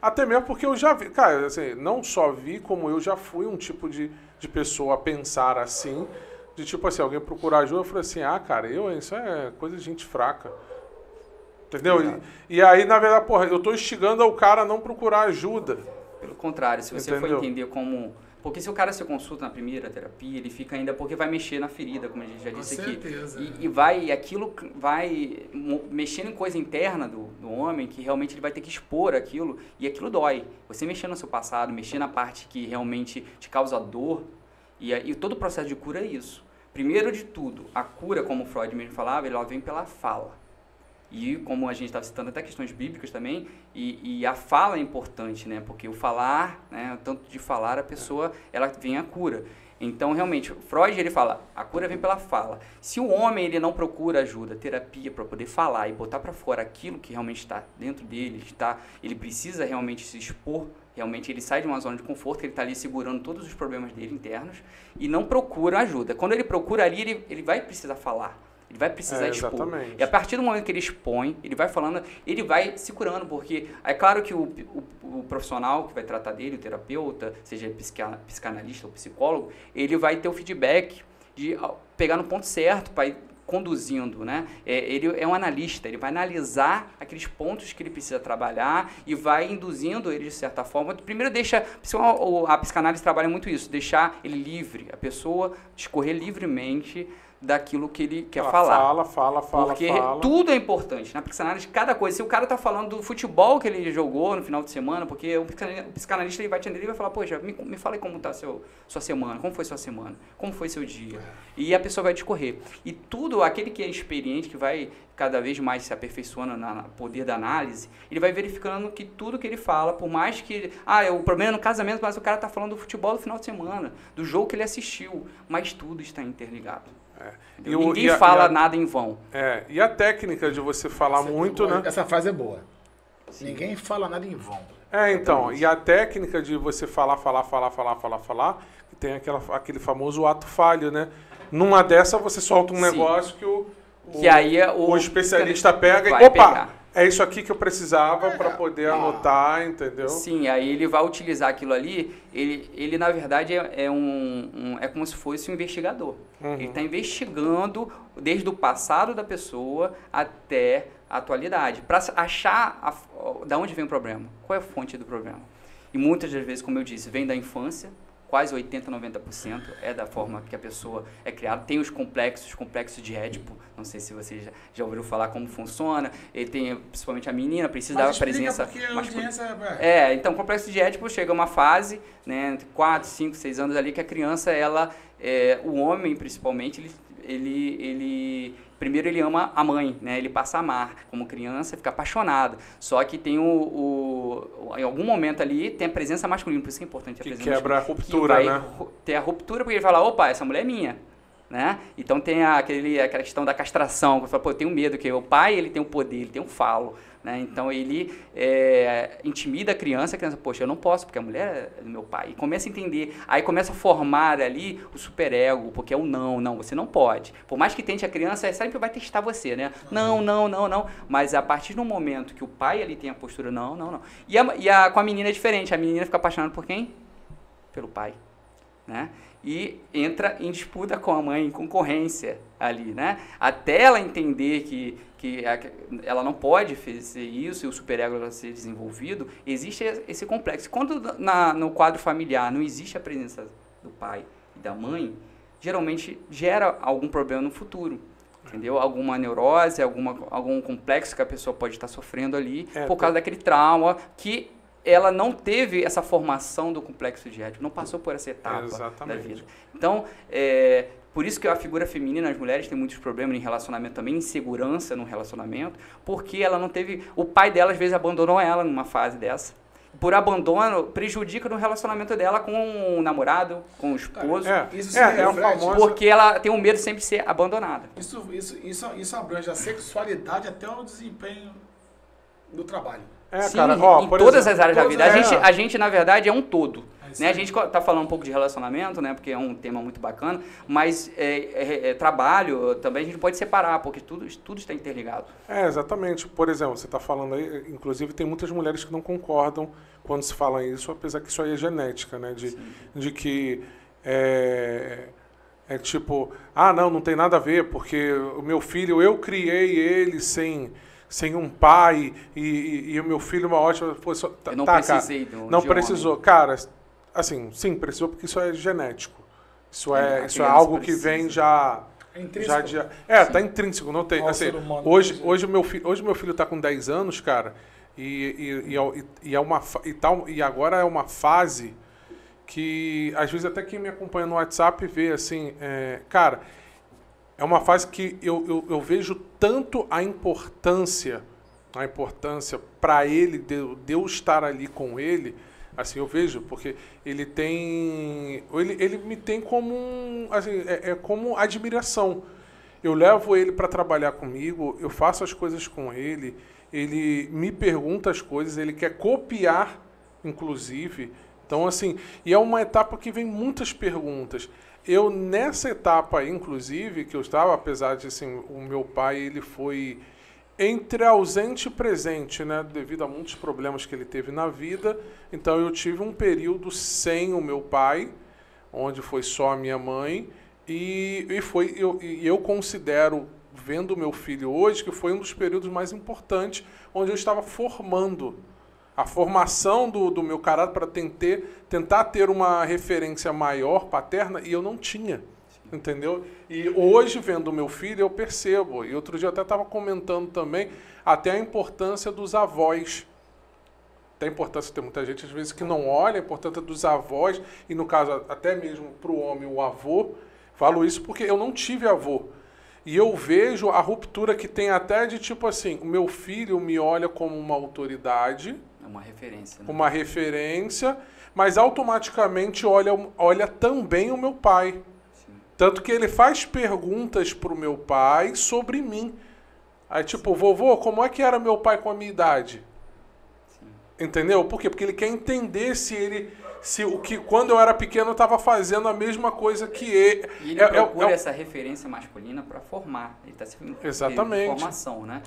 Até mesmo porque eu já vi, cara, assim, não só vi, como eu já fui um tipo de pessoa a pensar assim, de tipo assim, alguém procurar ajuda, eu falei assim, cara, isso é coisa de gente fraca. Entendeu? E aí, na verdade, porra, eu tô instigando o cara a não procurar ajuda. Pelo contrário, se você for entender como... Porque se o cara se consulta na primeira terapia, ele fica ainda... Porque vai mexer na ferida, como a gente já disse aqui. Com certeza. E aquilo vai mexendo em coisa interna do homem, que realmente ele vai ter que expor aquilo, e aquilo dói. Você mexer no seu passado, mexer na parte que realmente te causa dor, e todo o processo de cura é isso. Primeiro de tudo, a cura, como o Freud mesmo falava, ela vem pela fala. E como a gente estava citando até questões bíblicas também, e a fala é importante, né? Porque o falar, né? Tanto de falar, a pessoa, ela vem a cura. Então, realmente, Freud, ele fala, a cura vem pela fala. Se o homem, ele não procura ajuda, terapia, para poder falar e botar para fora aquilo que realmente está dentro dele, ele precisa realmente se expor, realmente ele sai de uma zona de conforto, ele está ali segurando todos os problemas dele internos e não procura ajuda. Quando ele procura ali, ele vai precisar falar. Ele vai precisar expor. Exatamente. E a partir do momento que ele expõe, ele vai falando, ele vai se curando, porque é claro que o profissional que vai tratar dele, o terapeuta, seja psicanalista ou psicólogo, ele vai ter o feedback de pegar no ponto certo para ir conduzindo, né? Ele é um analista, ele vai analisar aqueles pontos que ele precisa trabalhar e vai induzindo ele de certa forma. Primeiro a psicanálise trabalha muito isso, deixar ele livre, a pessoa discorrer livremente daquilo que ele quer falar. Fala. Porque tudo é importante. Na psicanálise, cada coisa. Se o cara está falando do futebol que ele jogou no final de semana, porque o psicanalista ele vai te atender e vai falar, poxa, me fala aí como está sua semana, como foi sua semana, como foi seu dia. E a pessoa vai discorrer. E tudo, aquele que é experiente, que vai cada vez mais se aperfeiçoando no poder da análise, ele vai verificando que tudo que ele fala, por mais que... o problema é no casamento, mas o cara está falando do futebol do final de semana, do jogo que ele assistiu. Mas tudo está interligado. Ninguém fala nada em vão. E a técnica de você falar muito, né? Essa frase é boa. Sim. Ninguém fala nada em vão. Então, e a técnica de você falar, que tem aquele famoso ato falho, né? Numa dessa você solta um negócio que o especialista pega e, opa, é isso aqui que eu precisava para poder anotar, entendeu? Sim, aí ele vai utilizar aquilo ali, ele na verdade é como se fosse um investigador. Uhum. Ele está investigando desde o passado da pessoa até a atualidade, para achar da onde vem o problema, qual é a fonte do problema. E muitas das vezes, como eu disse, vem da infância, quase 80%, 90% é da forma que a pessoa é criada. Tem os complexos de Édipo, não sei se você já ouviu falar como funciona. Ele tem, principalmente a menina, precisa da presença masculina. Então, o complexo de Édipo chega a uma fase, né, entre 4, 5, 6 anos ali, que a criança, o homem principalmente, primeiro ele ama a mãe, né? Ele passa a amar como criança, fica apaixonado. Só que tem em algum momento ali tem a presença masculina, por isso que é importante a presença masculina. Quebra a ruptura, né? Tem a ruptura porque ele fala, opa, essa mulher é minha, né? Então tem aquela questão da castração, que eu falo, eu tenho medo, que o pai ele tem o poder, ele tem um falo, né? Então ele intimida a criança, poxa, eu não posso, porque a mulher é do meu pai. E começa a entender, aí começa a formar ali o superego, porque é o não, você não pode. Por mais que tente a criança, sempre vai testar você, né? Não. Mas a partir do momento que o pai ali tem a postura, não. E com a menina é diferente, a menina fica apaixonada por quem? Pelo pai, né? E entra em disputa com a mãe, em concorrência ali, né? Até ela entender que ela não pode fazer isso e o superego vai ser desenvolvido, existe esse complexo. Quando no quadro familiar não existe a presença do pai e da mãe, geralmente gera algum problema no futuro, entendeu? Alguma neurose, algum complexo que a pessoa pode estar sofrendo ali por causa daquele trauma que ela não teve essa formação do complexo de Édipo, não passou por essa etapa da vida. Então, por isso que a figura feminina, as mulheres têm muitos problemas em relacionamento também, insegurança no relacionamento, porque ela não teve... O pai dela, às vezes, abandonou ela numa fase dessa. Por abandono, prejudica no relacionamento dela com o namorado, com o esposo. Porque ela tem um medo sempre de ser abandonada. Isso abrange a sexualidade até o desempenho do trabalho. Sim, cara, em todas as áreas da vida. A gente, na verdade, é um todo. Né? A gente tá falando um pouco de relacionamento, né? Porque é um tema muito bacana, mas trabalho também a gente pode separar, porque tudo está interligado. Exatamente. Por exemplo, você está falando aí, inclusive tem muitas mulheres que não concordam quando se fala isso, apesar que isso aí é genética, né? De que tipo, não tem nada a ver, porque o meu filho, eu criei ele sem um pai, e o meu filho é uma ótima... Eu não precisei cara, não precisou. Homem. Cara, assim, sim, precisou porque isso é genético. Isso é algo que vem já... É intrínseco. Tá intrínseco. Não tem, assim, hoje o meu filho tá com 10 anos, cara, e agora é uma fase que, às vezes, até quem me acompanha no WhatsApp vê, assim, cara... É uma fase que eu vejo tanto a importância para ele, de eu estar ali com ele, assim, eu vejo, porque ele me tem como, assim, como admiração. Eu levo ele para trabalhar comigo, eu faço as coisas com ele me pergunta as coisas, ele quer copiar, inclusive. Então, assim, e é uma etapa que vem muitas perguntas. Eu, nessa etapa aí, inclusive, que eu estava, apesar de, assim, o meu pai, ele foi entre ausente e presente, né, devido a muitos problemas que ele teve na vida. Então, eu tive um período sem o meu pai, onde foi só a minha mãe, e eu considero, vendo o meu filho hoje, que foi um dos períodos mais importantes, onde eu estava formando a formação do meu caráter para tentar ter uma referência maior, paterna, e eu não tinha, entendeu? E hoje, vendo o meu filho, eu percebo, e outro dia eu até estava comentando também, até a importância dos avós. Tem importância, tem muita gente, às vezes, que não olha a importância dos avós, e no caso, até mesmo para o homem, o avô. Falo isso porque eu não tive avô. E eu vejo a ruptura que tem até de, tipo assim, o meu filho me olha como uma autoridade, uma referência. Né? Uma referência, mas automaticamente olha também o meu pai. Sim. Tanto que ele faz perguntas pro meu pai sobre mim. Aí tipo, vovô, como é que era meu pai com a minha idade? Sim. Entendeu? Por quê? Porque ele quer entender quando eu era pequeno eu estava fazendo a mesma coisa que ele. E ele procura essa referência masculina para formar. Ele está se exatamente. Formação, né?